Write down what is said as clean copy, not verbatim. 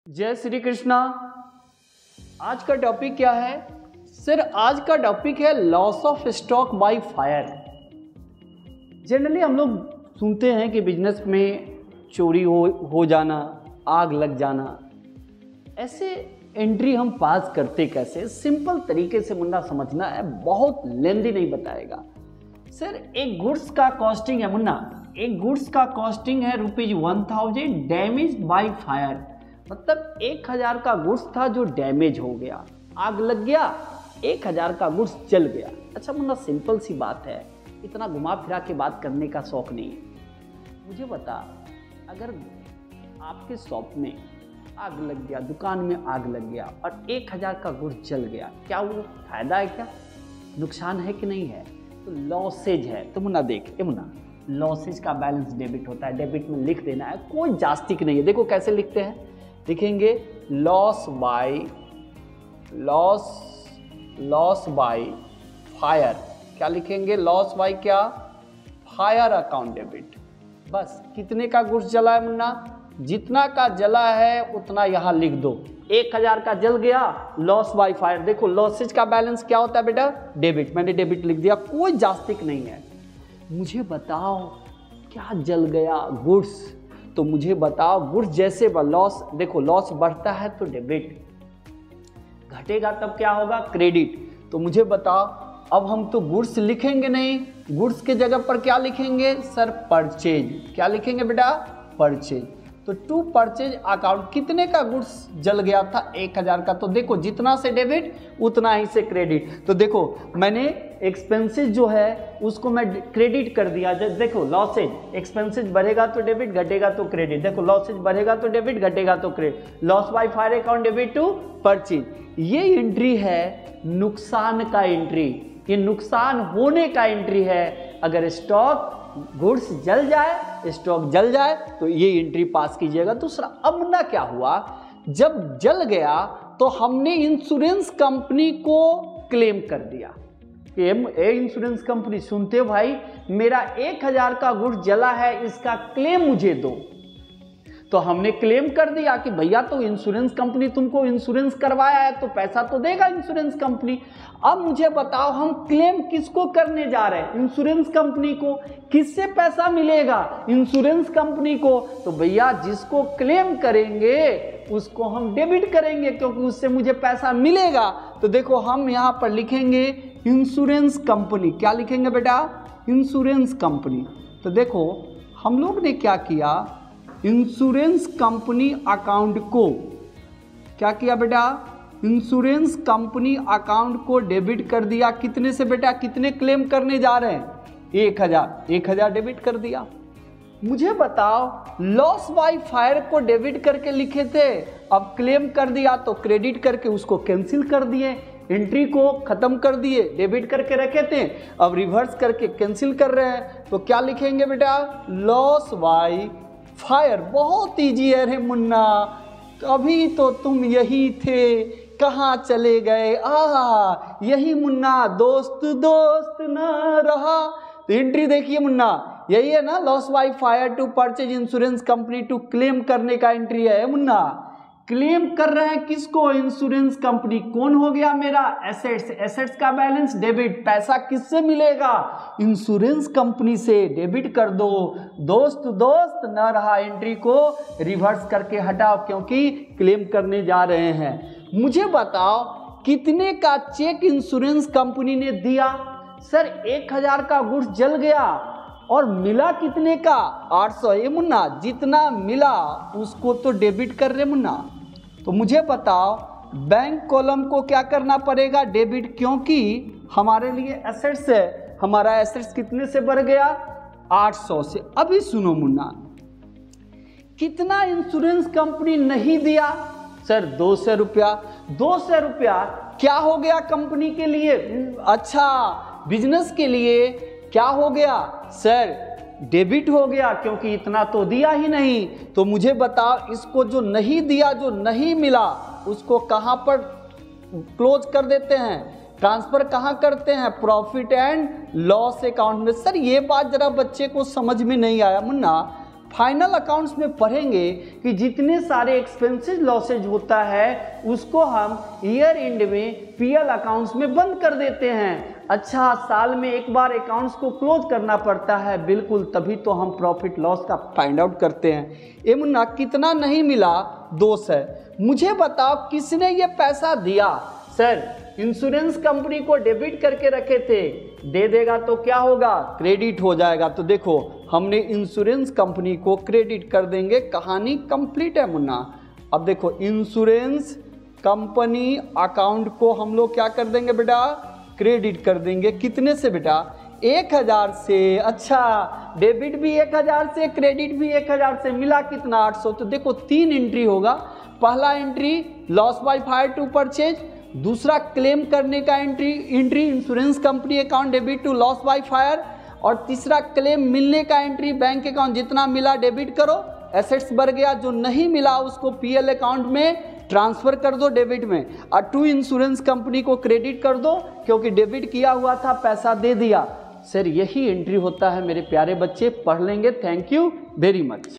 जय श्री कृष्णा। आज का टॉपिक क्या है सर? आज का टॉपिक है loss of stock by fire. Generally हम लोग सुनते हैं कि बिजनेस में चोरी हो जाना, आग लग जाना, ऐसे एंट्री हम पास करते कैसे? सिंपल तरीके से मुन्ना समझना है, बहुत लेंदी नहीं बताएगा। सर एक गुड्स का कॉस्टिंग है मुन्ना, एक गुड्स का कॉस्टिंग है ₹1000 डैमेज बाय फायर। मतलब 1000 का गुड्स था जो डैमेज हो गया, आग लग गया, 1000 का गुड्स जल गया। अच्छा मुन्ना सिंपल सी बात है, इतना घुमा फिरा के बात करने का शौक नहीं है। मुझे बता, अगर आपके शॉप में आग लग गया, दुकान में आग लग गया और 1000 का गुड्स जल गया, क्या वो फायदा है? क्या नुकसान है कि नहीं है? तो लॉसेज है। तो मुन्ना देख, ये मुन्ना लॉसेज का बैलेंस डेबिट होता है, डेबिट में लिख देना है, कोई जास्तिक नहीं है। देखो कैसे लिखते हैं, लिखेंगे लॉस बाय फायर। क्या लिखेंगे? लॉस बाय क्या? Fire account debit. बस कितने का गुड्स जला है मुन्ना? जितना का जला है उतना यहाँ लिख दो। 1000 का जल गया, लॉस बाय फायर। देखो लॉसेज का बैलेंस क्या होता है बेटा? डेबिट। मैंने डेबिट लिख दिया, कोई जास्तिक नहीं है। मुझे बताओ क्या जल गया? गुड्स। तो मुझे बताओ गुड्स जैसे लॉस, देखो लॉस बढ़ता है तो डेबिट, घटेगा तब क्या होगा? क्रेडिट। तो मुझे बताओ, अब हम तो गुड्स लिखेंगे नहीं, गुड्स के जगह पर क्या लिखेंगे सर? परचेज। क्या लिखेंगे बेटा? परचेज। तो टू परचेज अकाउंट, कितने का गुड्स जल गया था? 1000 का। तो देखो जितना से डेबिट उतना ही से क्रेडिट। तो देखो मैंने एक्सपेंसेस जो है उसको मैं क्रेडिट कर दिया। देखो लॉसेज, एक्सपेंसेस बढ़ेगा तो डेबिट, घटेगा तो क्रेडिट। देखो लॉसेज बढ़ेगा तो डेबिट, घटेगा तो credit. Loss by fire account debit to purchase. ये एंट्री है नुकसान का एंट्री, ये नुकसान होने का एंट्री है। अगर स्टॉक गुड्स जल जाए, स्टॉक जल जाए तो ये एंट्री पास कीजिएगा। दूसरा, अब ना क्या हुआ, जब जल गया तो हमने इंश्योरेंस कंपनी को क्लेम कर दिया। इंश्योरेंस कंपनी, सुनते हो भाई, मेरा 1000 का गुड्स जला है, इसका क्लेम मुझे दो। तो हमने क्लेम कर दिया कि भैया तो इंश्योरेंस कंपनी तुमको इंश्योरेंस करवाया है तो पैसा तो देगा इंश्योरेंस कंपनी। अब मुझे बताओ हम क्लेम किसको करने जा रहे हैं? इंश्योरेंस कंपनी को। किससे पैसा मिलेगा? इंश्योरेंस कंपनी को। तो भैया जिसको क्लेम करेंगे उसको हम डेबिट करेंगे, क्योंकि उससे मुझे पैसा मिलेगा। तो देखो हम यहाँ पर लिखेंगे इंश्योरेंस कंपनी। क्या लिखेंगे बेटा? Insurance company. तो देखो हम लोग ने क्या किया, इंश्योरेंस कंपनी अकाउंट को क्या किया बेटा? इंश्योरेंस कंपनी अकाउंट को डेबिट कर दिया। कितने से बेटा? कितने क्लेम करने जा रहे हैं? 1000 डेबिट कर दिया। मुझे बताओ लॉस बाय फायर को डेबिट करके लिखे थे, अब क्लेम कर दिया तो क्रेडिट करके उसको कैंसिल कर दिए, एंट्री को खत्म कर दिए। डेबिट करके रखे थे, अब रिवर्स करके कैंसिल कर रहे हैं। तो क्या लिखेंगे बेटा? Loss by fire. बहुत ईजी है रे मुन्ना, अभी तो तुम यही थे, कहाँ चले गए? यही मुन्ना, दोस्त ना रहा। तो एंट्री देखिए मुन्ना, यही है ना, loss by fire to purchase insurance company to claim करने का एंट्री है मुन्ना। क्लेम कर रहे हैं किसको? Insurance company. कौन हो गया मेरा? एसेट्स। एसेट्स का बैलेंस डेबिट। पैसा किससे मिलेगा? इंश्योरेंस कंपनी से। डेबिट कर दो। दोस्त न रहा, एंट्री को रिवर्स करके हटाओ, क्योंकि क्लेम करने जा रहे हैं। मुझे बताओ कितने का चेक इंश्योरेंस कंपनी ने दिया? सर 1000 का गुड्स जल गया और मिला कितने का? 800। ये मुन्ना जितना मिला उसको तो डेबिट कर रहे मुन्ना। तो मुझे बताओ बैंक कॉलम को क्या करना पड़ेगा? डेबिट, क्योंकि हमारे लिए एसेट्स है। हमारा एसेट्स कितने से बढ़ गया? 800 से। अभी सुनो मुन्ना, कितना इंश्योरेंस कंपनी नहीं दिया? सर 200 रुपया। 200 रुपया क्या हो गया कंपनी के लिए? अच्छा, बिजनेस के लिए क्या हो गया सर? डेबिट हो गया, क्योंकि इतना तो दिया ही नहीं। तो मुझे बताओ इसको जो नहीं दिया, जो नहीं मिला, उसको कहाँ पर क्लोज कर देते हैं? ट्रांसफर कहाँ करते हैं? प्रॉफिट एंड लॉस अकाउंट में। सर ये बात जरा बच्चे को समझ में नहीं आया मुन्ना। फाइनल अकाउंट्स में पढ़ेंगे कि जितने सारे एक्सपेंसेस लॉसेज होता है उसको हम ईयर एंड में पीएल अकाउंट्स में बंद कर देते हैं। अच्छा, साल में एक बार अकाउंट्स को क्लोज करना पड़ता है, बिल्कुल, तभी तो हम प्रॉफिट लॉस का फाइंड आउट करते हैं। ये मुन्ना कितना नहीं मिला 200 है, मुझे बताओ किसने ये पैसा दिया? सर इंश्योरेंस कंपनी को डेबिट करके रखे थे, दे देगा तो क्या होगा? क्रेडिट हो जाएगा। तो देखो हमने इंश्योरेंस कंपनी को क्रेडिट कर देंगे, कहानी कंप्लीट है मुन्ना। अब देखो इंश्योरेंस कंपनी अकाउंट को हम लोग क्या कर देंगे बेटा? क्रेडिट कर देंगे। कितने से बेटा? 1000 से। अच्छा, डेबिट भी 1000 से, क्रेडिट भी 1000 से, मिला कितना? 800। तो देखो 3 एंट्री होगा। पहला entry loss by fire to purchase, दूसरा क्लेम करने का entry insurance company account debit to loss by fire, और तीसरा क्लेम मिलने का एंट्री बैंक अकाउंट, जितना मिला डेबिट करो, एसेट्स बढ़ गया, जो नहीं मिला उसको पीएल अकाउंट में ट्रांसफर कर दो डेबिट में, और टू इंश्योरेंस कंपनी को क्रेडिट कर दो क्योंकि डेबिट किया हुआ था, पैसा दे दिया। सर यही एंट्री होता है मेरे प्यारे बच्चे, पढ़ लेंगे। Thank you very much.